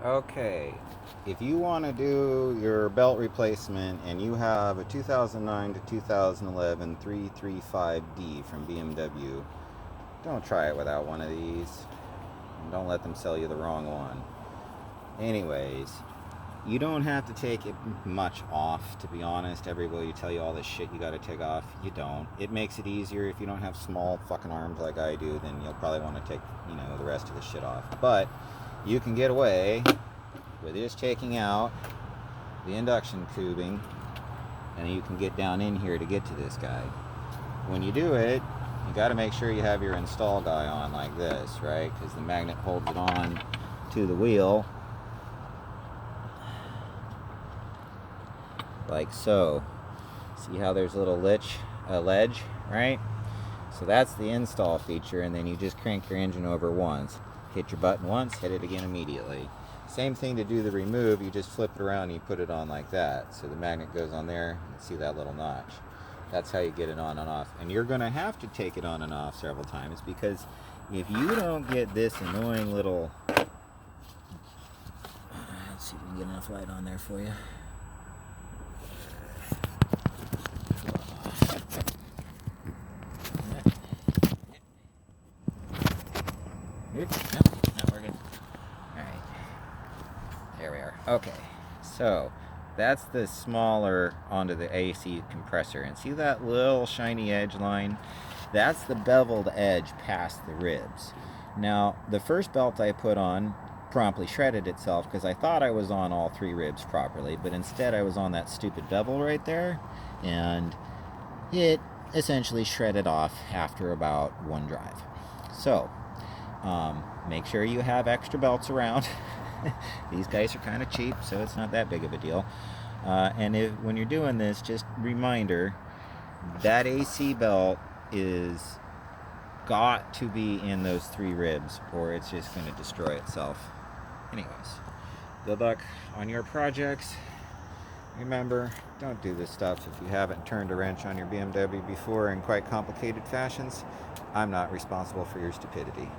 Okay, if you want to do your belt replacement and you have a 2009 to 2011 335D from BMW, don't try it without one of these. And don't let them sell you the wrong one. Anyways, you don't have to take it much off, to be honest. Everybody tell you all this shit you gotta take off. You don't. It makes it easier. If you don't have small fucking arms like I do, then you'll probably want to take, the rest of the shit off. But you can get away with just taking out the induction tubing, and you can get down in here to get to this guy. When you do it, you got to make sure you have your install guy on like this, right? Because the magnet holds it on to the wheel like so. See how there's a little ledge, right? So that's the install feature, and then you just crank your engine over once. Hit your button once, hit it again immediately. Same thing to do the remove. You just flip it around and you put it on like that. So the magnet goes on there, and see that little notch. That's how you get it on and off. And you're going to have to take it on and off several times, because if you don't get this annoying little... Let's see if we can get enough light on there for you. Not working. Alright. There we are. Okay. So, that's the smaller onto the AC compressor. And see that little shiny edge line? That's the beveled edge past the ribs. Now, the first belt I put on promptly shredded itself because I thought I was on all three ribs properly, but instead I was on that stupid bevel right there, and it essentially shredded off after about one drive. So, make sure you have extra belts around. These guys are kind of cheap, so it's not that big of a deal. And when you're doing this, just reminder, that AC belt is got to be in those three ribs, or it's just going to destroy itself. Anyways, good luck on your projects. Remember, don't do this stuff if you haven't turned a wrench on your BMW before in quite complicated fashions. I'm not responsible for your stupidity.